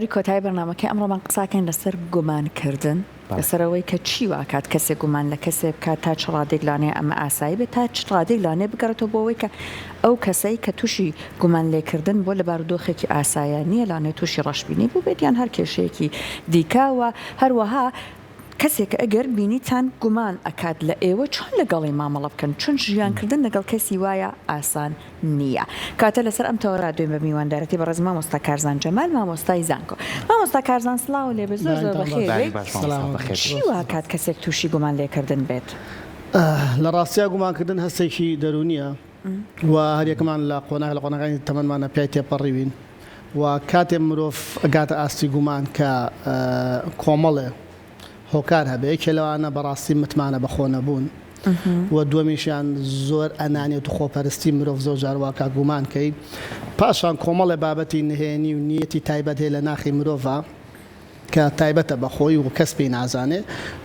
کۆتایی بەرنامەکە ئەمڕۆمان قساکەین لەسەر گومانکردن لەسەرەوەی کە چی واکات کەسێک گومان لە کەسێک بکات تا چ ڕادێک لانێ ئەمە ئاسایی بێت تا چ ڕادێک لانێ بگەڕێتەوە بۆ ئەوەی کە ئەو کەسەی کە تووشی گومان لێکردن بۆ لە بارودۆخێکی ئاسایە نییە لانێ تووشی ڕەشبینی بوو بێت یان هەر کێشەیەکی دیکاوە هەروەها کەسێک ئەگەر بینیتان گومان ئەکات لە ئێوە چۆن لەگەڵی مامەڵە بکەن چون ژیانکردن لەگەڵ کەسی وایە ئاسان نییە کاتە لەسەر ئەم تەوەرا دوێن بە میواندارەتی بەڕێز مامۆستا کارزان جەمال مامۆستای زانکۆ مامۆستا کارزان سڵاو لێ بە زۆر زۆر بەخێر چی واکات کەسێک تووشی گومان لێکردن بێت لە ڕاستیە گومانکردن هەستێکی دەرونیە و هەریەکەمان لە قۆناغی تەمەنمانە پیای تێپەڕیوین و کاتێ مرۆڤ ئەگاتە ئاستی گومان کە کۆمەڵێ هۆکار هەبێ یەکێ لەوانە بەڕاستی متمانە بەخۆ نەبوون و دووەمیشیان زۆر ئەنانێت و خۆپەرستی مرۆڤ زۆر جار واکە گومانکەی پاشان کۆمەڵێ بابەتی نهێنی و نیەتی تایبەت هەیە لە ناخی مرۆڤە کە تایبەتە بەخۆی و کەس پێی نازانێ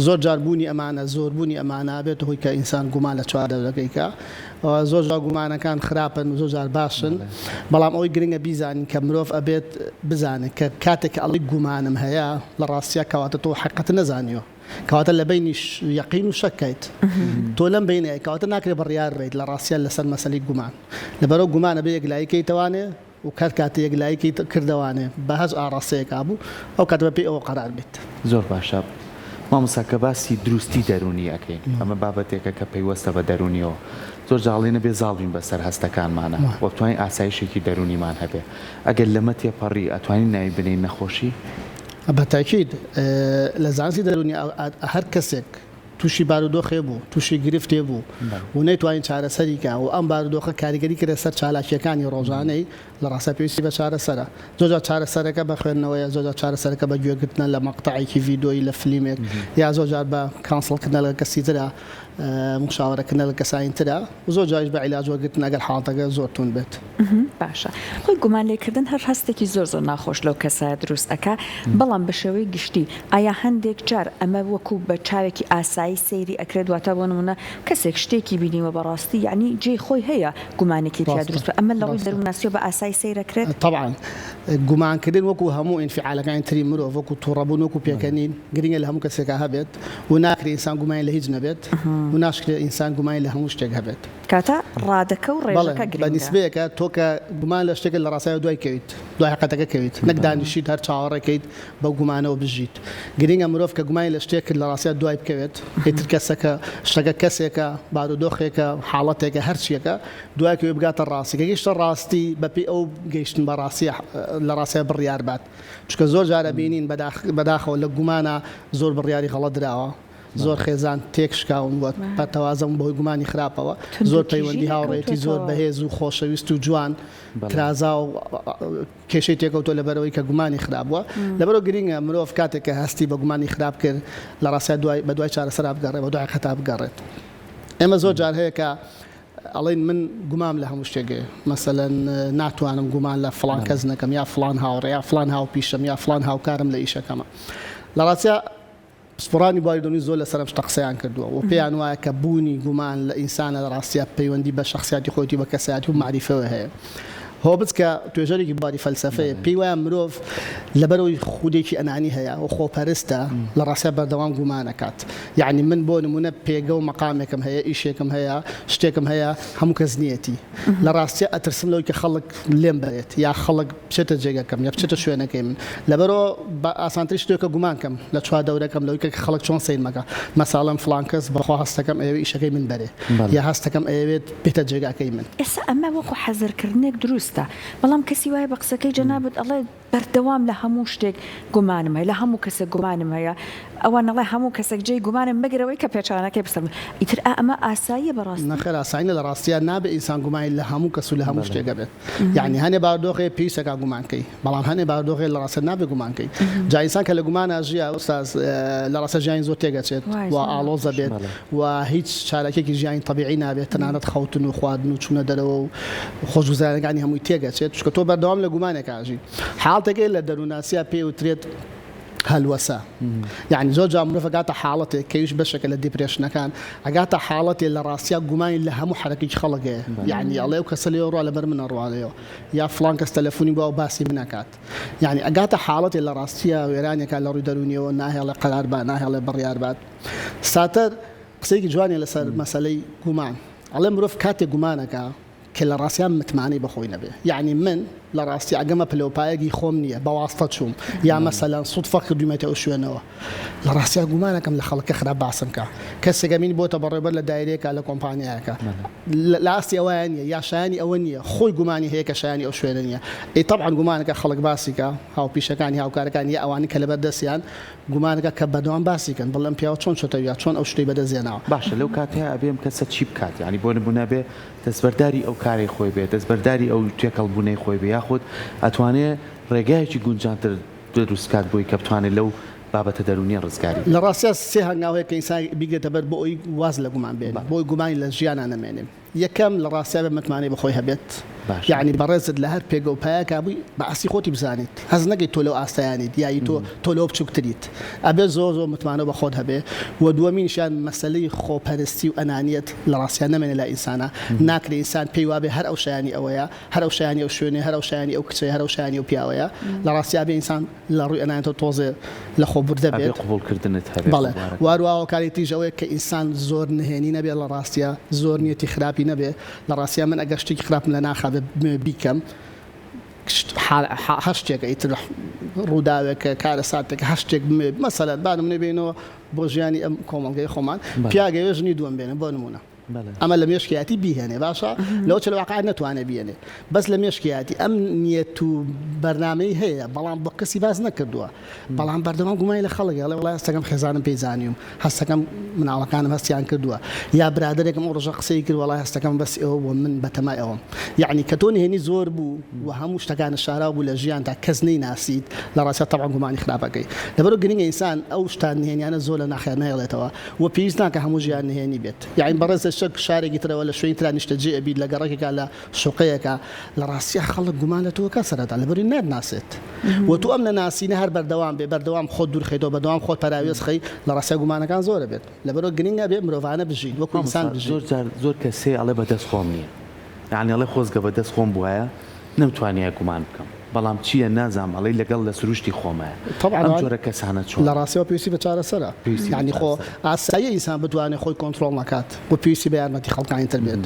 زۆر جاربوونی ئەمانە زۆربوونی ئەمانە بێت هۆی کە ئینسان گومان لە چوار دەورەکەیکە زۆر جار گومانەکان خراپن و زۆر جار باشن بەڵام ئەوەی گرنگە بیزانین کە مرۆڤ ئەبێت بزانێت کە کاتێک ئەڵی گومانم هەیە لە ڕاستیە کەواتە تۆ حقیقەت نەزانیوە کەواتە لە بینیش یەقین و شەکەیت تۆ لەم بینەیە کەواتە ناکرێت بڕیار بێت لە ڕاستیە لەسەر مەسەلەی گومان لەبەرەو گومانە بێ یەکلاییکەیتەوانێ و کات یەکلاییکی کردوانێ بە هەز ئاڕاستەیەکا بوو ئەو کات بە پێی ئەوە قەرار بێت زۆر باشە مامۆستا باسی دروستی دەرونی ئەەکەین ئەمە بابەتێکە کە پەیوەستە بە دەرونیەوە زۆر جاڵێنە بێ زاڵین بەسەر هەستەکانمانە وە بتوانین ئاسایشێکی دەرونیمان هەبێ ئەگەر لەمە تێپەڕی ئەتوانین ناوی بنین نەخۆشی بەتاکید لە زانستی دەرونی هەر کەسێک تووشی بارودۆخێ بوو تووشی گرفتێ بوو و نەیتوانین چارەسەریکە و ئەم بارودۆخە کاریگەری کرە سەر چالاکیەکانی ڕۆژانەی لە ڕاستە پێویستی بە چارەسەرە زۆر چارەسەرەکە بە خوێندنەوەیە زۆر چارەسەرەکە بە گوێگرتنە لە مەقتەعێکی ڤیدۆی لە فلیمێک یا زۆر جار بە کانسڵکردن لە کەسی ترە مشاورەکردن لە کەسانی ترە و زۆر جاریش بە عیلاج وەرگرتن ئەگەر حاڵەتەکە زۆر تون بێت باشە خۆی گومان لێکردن هەر هەستێکی زۆر ناخۆش لەو کەسایە دروست ئەکا بەڵام بە شێوەی گشتی ئایا هەندێک جار ئەمە وەکو بە چاوێکی ئاسایی سەیری ئەکرێت واتە بۆ نمونە کەسێک شتێکی بینیوە بەڕاستی یعنی جێی خۆی هەیە گومانێکی تیا دروست ئەمە لە ڕووی دەرووناسیۆ بە ئاسایی سەیرەکرێت طبعا گومانکردن وەکو هەموو ئینفعالەکانی تری مرۆڤ وەکو تووڕەبوون وەکو پێکەنین گرنگە لە هەموو کەسێکە هەبێت و ناکرێت ئینسان گومانی لە هیچ نەبێت و ناشکرێت ئینسان گومانی لە هەموو شتێک هەبێت کاتە ڕادەکە و ڕێژەکە بە نسبەیەکە تۆ کە گومان لە شتێکە لە ڕاستایە دوای کەویت دوای حقیقەتەکە کەویت نەک دانیشیت هەر چاوەڕێکەیت بەو گومانەوە بژیت گرنگە مرۆڤ کە گومانی لە شتێک لە ڕاستیە دوای بکەوێت هیتر کەسەکە شتەکە کەسێکە بارودۆخێکە حاڵەتێکە هەر چیەکە دوای کەوێ بگاتە ڕاستی کە گەیشتە ڕاستی بەپێی ئەو گەیشتن بە ڕاستی لە ڕاستیە بڕیار بات چونکە زۆر جارە بینین بەداخەوە لە گومانە زۆر بڕیاری غەڵەت درراوە زۆر خێزان تێکشکاون بە تەوازن بەهۆی گومانی خراپەوە زۆر پەیوەندی هاوڕێتی زۆر بەهێز و خۆشەویست و جوان ترازا و کێشەی تێکەوتۆ لەبەرەوەی کە گومانی خراپبووە لەبەرەوە گرنگە مرۆڤ کاتێک کە هەستی بە گومانی خراپ کرد لە ڕاستیە بە دوای چارەسەر بگەڕێت بە دوای خەتا بگەڕێت ئێمە زۆر جار هەیە کە ئەڵێن من گومام لە هەموو شتێکێ مەسەلەن ناتوانم گومان لە فڵان کەس نەکەم یا فڵان هاوڕێ یا فڵان هاوپیشەم یا فڵان هاوکارم لە ئیشەکەمە لە ڕاستیە سپۆرانی باریدۆنی زۆر لەسەر شتە قسەیان کردووە و پێیان وایە کە بوونی گومان لە ئینسانە لە ڕاستیە پەیوەندی بە شخصیاتی خۆتی بە کەسایەتی و معریفەوە هەیە هۆبت کە توێژەرێکی باری فەلسەفەیە پێی وایە مرۆڤ لەبەرەوەی خودێکی ئەنانی هەیە و خۆپەرستە لە ڕاستیە بەردەوام گومانەکات یعنی من بۆ نمونە پێگە و مەقامێکم هەیە ئیشێکم هەیە شتێکم هەیە هەموو کەس نیەتی لە ڕاستیە ئەترسم لەوەی کە خەڵک لێم بێت یا خەڵک بچێتە جێگەکەم یا بچێتە شوێنەکەی من لەبەرەوە بە ئاسانتری شتێکە گومانکەم لە چوار دەورەکەم لەوەی کە خەڵک چۆن سیر مەکە مەساڵەن فڵان کەس بەخوا هەستەکەم ئەوێ ئیشەکەی من بەرێ یا هەستەکەم ئەوێت بێتە جێگاکەی من ئێستا ئەمە وەکو حەزرکردنێک دروستە بەڵام کەسی وایە بە قسەکەی جەنابەت ئەڵێ بەردەوام لە هەموو شتێک گومانم هەیە لە هەموو کەسێک گومانم هەیە ئەوە نەڵێ هەموو کەسێک جێی گومانم بگرەوەی کە پێچانەکەی بسەر ئیتر ئەمە ئاساییە بەڕاستی نەخێر ئاساییە لە ڕاستیە نابێت ئینسان گومانی لە هەموو کەس و لە هەموو شتێک بێت یعنی هەنێ بارودۆخێ پێویستەکە گومانکەی بەڵام هەنێ بارودۆخێ لە ڕاستە نابێت گومانکەی جا ئینسان کە لە گومانە ژیە ئوستاز لە ڕاستە ژیانی زۆر تێگەچێت و ئاڵۆزە بێت و هیچ چارەکێکی ژیانی طبیعی نابێت تەنانەت خەوتن و خواردن و چوونە دەرەوە و خۆشگوزاریەکانی هەمووی تێگەچێت چونکە تۆ بەردەوام لە گومانێک ئاژی حاڵتێکی لە دەرووناسیە پێی وترێت هەلوەسە یعنی زۆر جا مرۆڤ ئەگاتە حاڵەتێک کەویش بەشێکە لە دیپرێشنەکان ئەگاتە حاڵەتێ لە ڕاستیا گومانی لە هەموو حرەکەی خەڵکەیە یعنی ئەڵێ و کەسە لێ ڕوا لەبەر منە ڕوالەوە یا فڵان کەس تەلەفۆنی بۆ باسی منەکات یعنی ئەگاتە حاڵەتێ لە ڕاستیە وێرانێکە لە ڕووی دەرونیەوە ناهێڵێ قەرار با ناهێڵێ بڕیار بات ساتر قسەیەکی جوانێ لەسەر مەسەلەی گومان ئەڵێ مرۆڤ کاتێک گومانەکە کە لە ڕاستیان متمانەی بەخۆی نەبێ یعنی من لە ڕاستی ئەگەمە پلەپایەکی خۆم نییە بەواستە چووم یا مەسەلەن سوودفە کردومێتە ئەو شوێنەوە لە ڕاستیا گومانەکەم لە خەڵکە خراپ باسم کە کەسێکەمین بۆتە بەڕێبەر لە دایرێکە لە کۆمپانیاکە لە ئاستی ئەویان نیە یا شایانی ئەوە نییە خۆی گومانی هەیە کە شایانی ئەو شوێنە نییە ئەی طبعاً گومانەکە خەڵک باسیکە هاوپیشەکانی هاوکارەکانی ئەوانی کە لەبەر دەستیان گومانەکە کە بەدەوام باسیکەن بەڵام پیاوە چۆن چۆتەویا چۆن ئەو شتەی بەدەستێناوە باشە لەو کاتەیە ئەبێم کەسە چی بکات یعنی بۆ نمونە بێ دەستبەرداری ئەو کاری خۆی بێت دەستبەرداری ئەو تێکەڵبوونەی خۆی بێ یاخود ئەتوانێت ڕێگایەکی گونجانتر دروستکات بۆی کە بتوانێت لەو بابەتە دەرونی ڕزگاری لە ڕاستیا سێ هەنگاوەیە کە ئینسان بیگێتە بەر بۆ ئەوی واز لە گومان بێت بۆی گومانی لە ژیانە نەمێنێ یەکەم لە ڕاستیا بە متمانەی بەخۆی هەبێت یعنی بەڕێزت لە هەر پێگە و پایەکە بووی بە ئاسی خۆتی بزانیت هەز نەگەیت تۆ لەو ئاستایانیت یایی تۆ لەو بچووکتریت ئەبێ زۆر متمانە بە خۆت هەبێ و دووەمینشان مەسەلەی خۆپەرستی و ئەنانیت لە ڕاستیا نەمێنێ لە ئینسانە ناکرێ ئینسان پێی وابێ هەر ئەو شایانی ئەوەیە هەر ئەو شایانی ئەو شوێنێ هەر ئەو شایانی ئەو کچەیە هەر ئەو شایانی ئەو پیاوەیە لە ڕاستیا بێ ئینسان لە ڕووی ئەنانیتەوە تۆزێ لە خۆبوردە بێت قبولکردنت هەبێت بەڵێ واروواوە کارێتیش ئەوەیە کە ئینسان زۆر نهێنی نەبێت لە ڕاستیا زۆر نیەتی خراپی نەبێ لە ڕاستیا من ئەگەر شتێکی خراپم لە ناخابێت بیکەم هەشتێک ئیتر ڕووداوێکە کارە ساتێک هەشتێک مەسەلەت بانم نەبێنەوە بۆ ژیانی ئەم کۆمەڵگەی خۆمان پیاگەوێژنی دووەم بێنە بۆ نمونە ئەمە لە مێشکیاتی بیهێنێ باشە لەو چ واقع نەتوانێت بێنێ بەس لە مێشکیاتی ئەم نیەت و بەرنامەی هەیە بەڵام بە کەسی باز نەکردووە بەڵام بەردەوام گومانی لە خەڵک لە وڵای هەستەکەم خێزانم پێیزانیم هەستەکەم مناڵەکانم هەستیان کردووە یا برادێکم ئەو ڕۆژە قسەی کرد وڵای هەستەکەم بەس ئەوە بۆ من بەتەمای ئەوم یعنی کە تۆ نهێنی زۆر بوو و هەموو شتەکانە شارا بوو لە ژیان تا کەس نەیناسیت لە ڕاستە طبعا گومانی خراپەکەی لەبەرەوە گرنگە ئینسان ئەو شتان نهێنیانە زۆر لە ناخێر نەهێڵێتەوە و پێویست ناکە هەموو ژیان نهێنی بێت یعنی بەڕێز شەک شارێکی ترەوە لە شوێنی ترا نیشتەجێ ئەبیت لە گەڕێکێکا لە شوقەیەکە لە ڕاستیە خەڵک گومان لە تۆ کە سەرەتا لەبەری نادناسێت و تو ئەم نەناسینە هەر بەردەوام بێ بەردەوام خۆت دوورخەیتەوە بەردەوام خۆت پەراوێز خەی لە ڕاستیا گومانەکان زۆرە بێت لەبەرەوە گرنگە بێ مرۆڤانە بژین وەکو ئینسان بژین زۆر کەسێ ئەڵێ بەدەست خۆم نییە یعنی ئەڵێ خۆزگە بەدەست خۆم بووایە نەمتوانیە گومان بکەم بەڵام چییە نازام ئەڵێ لەگەڵ لە سروشتی خۆمە ئەم جۆرە کەسانە چۆن لە ڕاستیەوە پێویستی بە چارەسەرە یعنی خۆ ئاسایی ئینسان بتوانێت خۆی کۆنتترۆل نکات بۆ پێویستی بە یارمەتی خەڵکانی تر بێت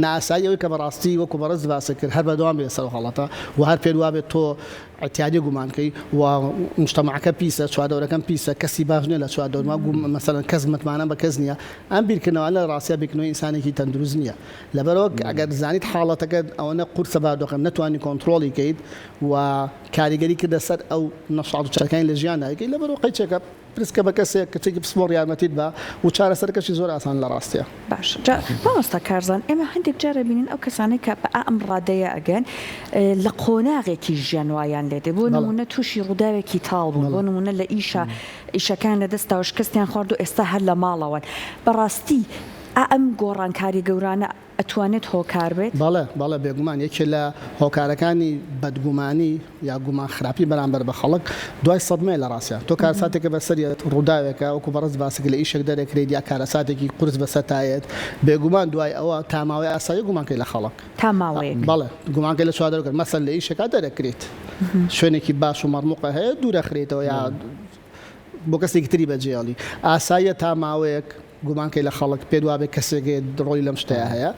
ناساییەوەی کە بەڕاستی وەکو بەڕز باسە کرد هەر بەدەوام بێت سەر خەڵەتە و هەر پێ وابێت تۆ اعتیادی گومانکەی و مجتمعەکە پیسە چوادەورەکەم پیسە کەسی باش نیە لە چوادەورما مەسەلەن کەس متمانە بە کەس نییە ئەم بیرکردنەوە لە ڕاستیا بیرکردنەوەی ئینسانێکی تەندروست نییە لەبەرەوە ئەگەر زانیت حاڵەتەکە ئەوەنە قورسە بادۆخەم نەتوانی کۆنتترۆلی کەیت و کاریگەری کردە سەر ئەو نەشاط و چاکانی لە ژیانداکەی لەبەرەوە قەیچێکە پرسکە بە کەسێک کەچێکی پسپۆڕ یارمەتیت بە و چارەسەرکەشی زۆر ئاسان لە ڕاستیە باش مامۆستا کارزان ئێمە هەندێک جارە بینین ئەو کەسانەی کە بە ئەم ڕادەیە ئەگەن لە قۆناغێکی ژیانوایان لێدێ بۆ نمونە تووشی ڕووداوێکی تاڵ بوون بۆ نمونە لە ئیشەکان لە دەستەوە شکستیان خوارد و ئێستا هەر لە ماڵەوەن بەڕاستی ئەم گۆڕانکاری گەورانە ئەتوانێت هۆکار بێت بەڵێ بێگومان یەکێ لە هۆکارەکانی بەدگومانی یا گومان خراپی بەرامبەر بە خەڵک دوای سەدمێ لە ڕاستە تۆ کارساتێکە بەسەریت ڕووداوێکە وەکو بەڕز باسەکە لە ئیشێک دەرەکرێت یا کارەساتێکی قورس بەسەتایەت بێگومان دوای ئەوە تاماوەی ئاسایی گومانکەی لە خەڵک تاماوەیەک بەڵێ گومانکەی لە چوادەرەکە مەسەل لە ئیشێکا دەرەکرێت شوێنێکی باش و مەرموقە هەیە دوورەخرێتەوە یا بۆ کەسێکی تری بەجێڵی ئاساییە تاماوەیەک گومانکەی لە خەڵک پێ وابێت کەسێکی ڕۆی لەم شتەیە هەیە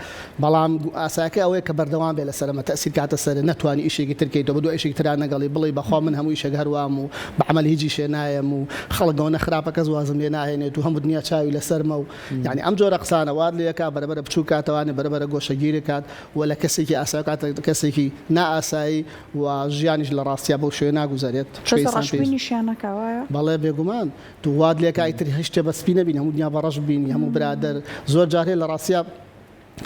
بەڵام ئاساکە ئەوەیە کە بەردەوام بێ لەسەرمە تەسیر کاتە سەر نەتوانی ئیشێکی ترکەیتەوە بە دوو ئیشێکی تران نەگەڵی بڵێ بەخوا من هەموو ئیشێک هەروام و بەعمل هیچی شێ نایەم و خەڵکەوە نەخراپە کەس وازم لێ ناهێنێت و هەموو دنیا چاوی لەسەرمە و یعنی ئەم جۆرە قسانە واد لێکا بەرەبەرە بچوو کاتەوانێ بەرەبەرە گۆشەگیری کات و لە کەسێکی ئاسایی کاتە کەسێکی نائاسایی و ژیانیش لە ڕاستیا بەو شوێ ناگوزارێت بەڵێ بێگومان تو واد لێکا ئیتر هەشتێ بەسپی نەبین هەموو دنیا بەڕەش بینی هەموو برادر زۆر جارێ لە ڕاستیا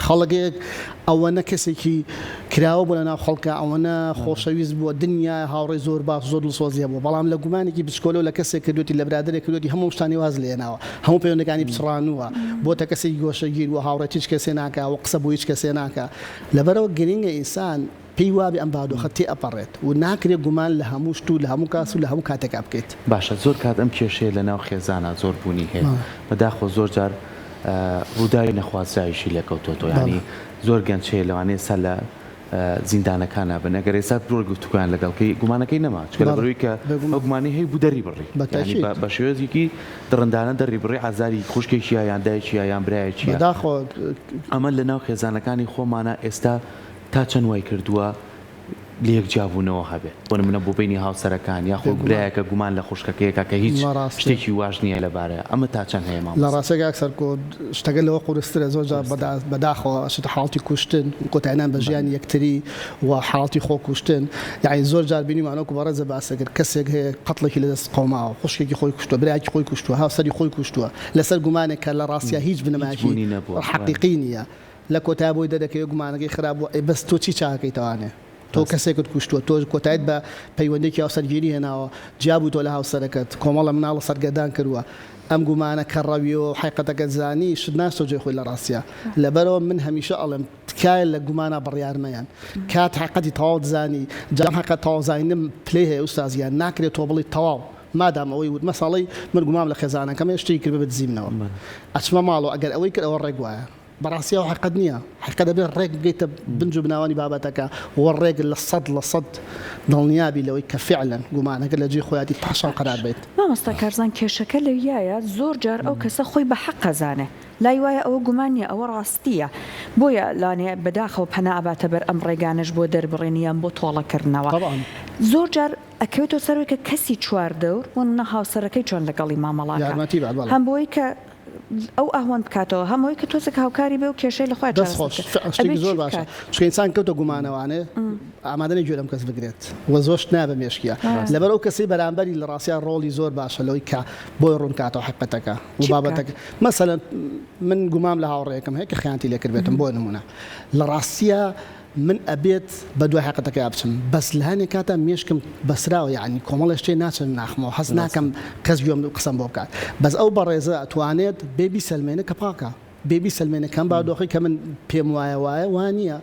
خەڵکێک ئەوەنە کەسێکی کراوە بوو لە ناو خەڵکە ئەوەنە خۆشەویست بووە دنیا هاوڕێی زۆر باش زۆر دڵسۆزیە بوو بەڵام لە گومانێکی بچکۆلە و لە کەسێک کردوتی لە برادرێک کردوتی هەموو شتانی واز لێناوە هەموو پەیوەندەکانی بچڕانووە بۆتە کەسێکی گۆشەگیر و هاوڕێت هیچ کەسێ ناکە و قسە بۆ هیچ کەسێ ناکە لەبەرەوە گرنگە ئینسان پێی وابێ ئەم بادۆخە تێ ئەپەڕێت و ناکرێت گومان لە هەموو شت و لە هەموو کاس و لە هەموو کاتێکا بکەیت. باشە زۆر کات ئەم کێشەیە لە ناو خێزانە زۆر بوونی هەیە بەداخۆ زۆر جار ڕووداوی نەخوازرایشی لێکەوتۆ ینی زۆر گەنجەیە لەوانەیە سەر لە زیندانەکانە بن ئەگەر ئێستا بڕۆ گفتوگویان لەگەڵکەی گومانەکەی نەما چکە لە بڕووی کە ئەو گومانی هەیە بوو دەری بڕی بە شێوەیەکی دڕندانە دەری بڕی ئازاری خوشکێکیە یان دایکیە یان برایەکیە ئەمە لە ناو خێزانەکانی خۆمانە ئێستا تا چەند وای کردووە لە یەکجیابوونەوە هەبێت بۆ نمونە بۆ بینی هاوسەرەکان یاخۆ برایەکە گومان لە خوشکەکەیەکە کە هیچ شتێکی واش نییە لەبارەیە ئەمە تا چەند هەیە لە ڕاستێک سەرکۆ شتەگە لەوە قورسترە زۆر بەداخەوە شت حاڵتی کوشتن کۆتاییان بە ژیان یەکتری و حاڵتی خۆ کوشتن یعنی زۆر جار بینیمانەوە بەڕێزە باسەکرد کەسێک هەیە قەتڵێکی لەدەست قەوماوە خوشکێکی خۆی کوشتووە برایەکی خۆی کوشتووە هاوسەری خۆی کوشتووە لەسەر گومانێک کە لە ڕاستیە هیچ بنەماکی حەقیقی نییە لە کۆتای بۆی دەدەکەوێت گومانەکەی خراپ بووە بەس تۆ چی چاکەیتوانێ تۆ کەسێکت کوشتووە تۆ کۆتایت بە پەیوەندێکی هاوسەرگیری هێناوە جیابوو تۆ لە هاوسەرەکەت کۆمەڵە مناڵە سەرگەدان کردووە ئەم گومانە کەڕەویەوە حقیقەتەکە زانی شت ناستۆ جێ خۆی لە ڕاستیە لەبەرەوە من هەمیشە ئەڵێم تکایە لە گومانە بڕیارمەیان کات حقیقەتی تەواو زانی جام حقیقەت تەواوزانیم پلەی هەیە ئوستازیان ناکرێت تۆ بڵی تەواو مادام ئەوەی وت مەساڵی من گومام لە خێزانەکەم شتێکی کرد بە دزیمنەوە ئەچمە ماڵەوە ئەگەر ئەوەی کرد ئەوە ڕێک وایە بەڕاستی ئەو حقیقەت نییە حقیقەت دەبێت ڕێک بگەیتە بنج و بناوانی بابەتەکە وە ڕێک لە سەد دڵنیابی لەوەی کە فعلا گومانەکە لە جێ خۆیاتی پاشان قەرار بێت. مامۆستا کارزان کێشەکە لەویایە زۆر جار ئەو کەسە خۆی بە حەق ئەزانێ لای وایە ئەوە گومانیە ئەوە ڕاستیە بۆیە لانێ بەداخەوە پەنا ئەباتە بەر ئەم ڕێگانش بۆ دەربڕێنیان بۆ تۆڵەکردنەوە زۆر جار ئەکەوێتەوە سەرەوەی کە کەسی چواردەور وەنە هاوسەرەکەی چۆن لەگەڵی مامەڵاکە هەم بۆی کە ئەو ئەهوان بکاتەوە هەمەوەی کە تۆزێک هاوکاری بێ و کێشەی لە خۆی دەستخۆشی زۆر باشە چکەینسان کەوتە گومانەوانێ ئامادەی گوێ لەم کەس بگرێت وە زۆشت نابە مێشکیە لەبەر ئەو کەسی بەرامبەری لە ڕاستیان ڕۆڵی زۆر باشە لەوەی کە بۆی ڕوونکاتەوە حقیقەتەکە و بابەتەکە مەسەلەن من گومام لە هاوڕێیەکەم هەیە کە خیانەتی لێکردبێتم بۆ نمونە لە ڕاستیە من ئەبێت بە دوای حقیقەتەکە بچم بەس لە هەنێک کاتە مێشکم بەسراوە یعنی کۆمەڵە شتێ ناچن ناخمەوە حەز ناکەم کەس گوێم قسەم بۆ بکات بەس ئەو بەڕێزە ئەتوانێت بێبی سەلمێنە کە پاکە بێبی سەلمێنەکەم بادۆخی کە من پێم وایە وانە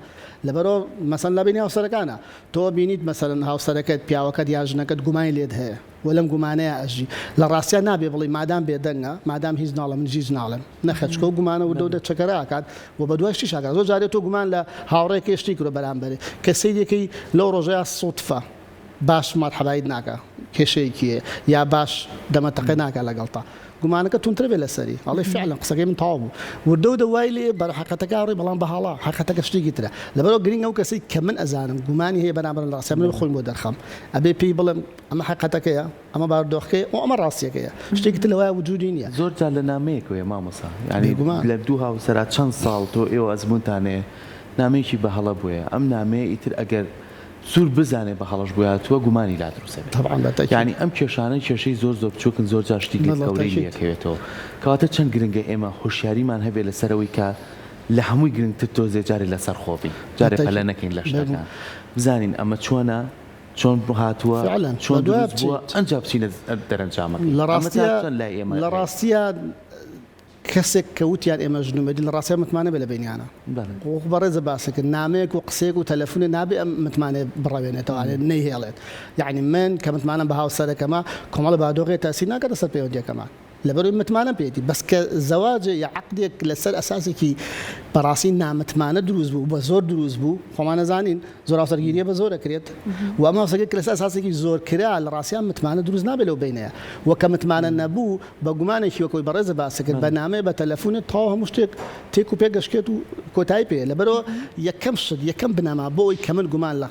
لەبەرەوە مەسەن لە بینی هاوسەرەکانە تۆ بینیت مەسەرن هاوسەرەکەت پیاوەکەت یا ژنەکەت گومانی لێت هەیە وەلەم گومانەیە ئەژی لە ڕاستیان نابێ بڵی مادام بێدەنگە مادام هیچ ناڵە من هیچ ناڵم نەخەچکە و گومانە و دەودە چەکەراکات و بە دوای شتیشاکات زۆر جارێت تۆ گومان لە هاوڕێک کێشتی کرۆ بەرامبەرێ کە سەیرێکی لەو ڕۆژەیە سوتفە باش مەرحەبایت ناکە کێشەیەکیە یا باش دەمەتەقە ناکە لەگەڵتا گومانەکە تونترە بێ لەسەری ئەڵێ فعلا قسەکەی من تەواو بوو وردە و دەوای لێ بەر حقیقەتەکە ڕێ بەڵام بەهاڵا حقیقەتەکە شتێکی ترە لەبەرەوە گرنگ ئەو کەسی کە من ئەزانم گومانی هەیە بەرامبەر لە ڕاستیە من خۆم بۆ دەرخەم ئەبێ پێی بڵێم ئەمە حقیقەتەکەیە ئەمە باردۆخەکەی و ئەمە ڕاستیەکەیە شتێکی تر لەوایە وجودی نییە زۆر جار لە نامەیەکەوە مامۆستا یعنی لە دوو هاوسەرا چەند ساڵ تۆ ئێوە ئەزمونتانێ نامەیەکی بەهەڵە بووە ئەم نامەیە ئیتر ئەگەر سوور بزانێ بە هەڵەش بووە تووە گومانی لا دروستە ینی ئەم کێشانەی کێشەی زۆر بچووکن زۆر جار شتێکی گەورەی یەکەوێتەوە کەواتە چەند گرنگە ئێمە هۆشیاریمان هەبێت لەسەرەوەی کە لە هەمووی گرنگتر تۆزێ جارێ لەسەر خۆبی جارێ پەلە نەکەین لە شتەکان بزانین ئەمە چۆنە چۆن هاتووە چۆن دروست بووە ئەنج بچینە دەرەنجامەکە لە ڕاستیە کەسێک کەوتیان ئێمە ژنومەدی لە ڕاستیە متمانە بێ لە بینیانە بەڕێزە باسەکە نامەیەک و قسێک و تەلەفۆنێ نابێ ئەم متمانێ بڕاوێنێتەوە نەیهێڵێت یعنی من کە متمانم بە هاوسەرەکەمە کۆمەڵە بادۆغێ تاسی ناکاتە سەر پەیوەندیەکەمان لەبەرەوەی متمانە پێێتی بەس کە زەواجە یا عەقدێک لەسەر ئەساسێکی بەڕاستی نامتمانە دروست بوو بە زۆر دروست بوو خۆمان نەزانین زۆر هاوسەرگیریە بە زۆر دەکرێت و ئەمە هاوسەرگیری لەسەر ئەساسێکی زۆر کرا لە ڕاستیان متمانە دروست نابێت لەو بینەیە وەکە متمانە نەبوو بە گومانێکی وەکەوەی بەڕێزە باسەکرد بە نامەیە بە تەلەفۆنێت تەواو هەموو شتێک تێک و پێگەشتێت و کۆتایی پێ لەبەرەوە یەکەم شت یەکەم بنەما بۆی کە من گومان لە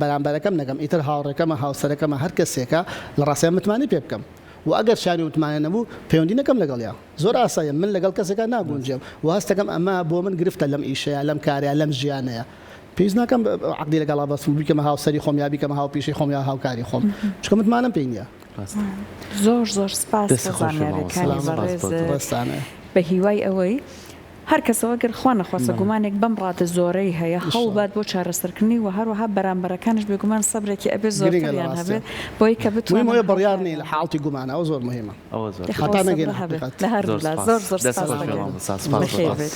بەرامبەرەکەم نەگەم ئیتر هاوڕێکەمە هاوسەرەکەمە هەر کەسێکە لە ڕاستیان متمانی پێ بکەم و ئەگەر شاری وتمانە نەبوو پەیوەندی نەکەم لەگەڵیا زۆر ئاسایە من لەگەڵ کەسێکە ناگونجێم و هەستەکەم ئەمە بۆ من گرفتە لەم ئیشەیە لەم کارەیە لەم ژیانەیە پێویست ناکەم عەقدی لەگەڵا بەستم بیکەمە هاوسەری خۆم یا بیکەمە هاوپیشەی خۆم یا هاوکاری خۆم چکە متمانەم پێی نییە زۆر سپاس زانیاریەکانی بەڕێز بە هیوای ئەوەی هەر کەسەوە گەر خوا نەخواسە گومانێک بەم ڕادە زۆرەی هەیە هەوڵبات بۆ چارەسەرکردنی و هەروەها بەرامبەرەکانش بێگومان سەبرێکی ئەبێ زۆریان هەبێت بۆی کە بتوانێت بڕیارنی لە حاڵتی گومانە ئەو زۆر مهمە لە هەر زۆر سپاس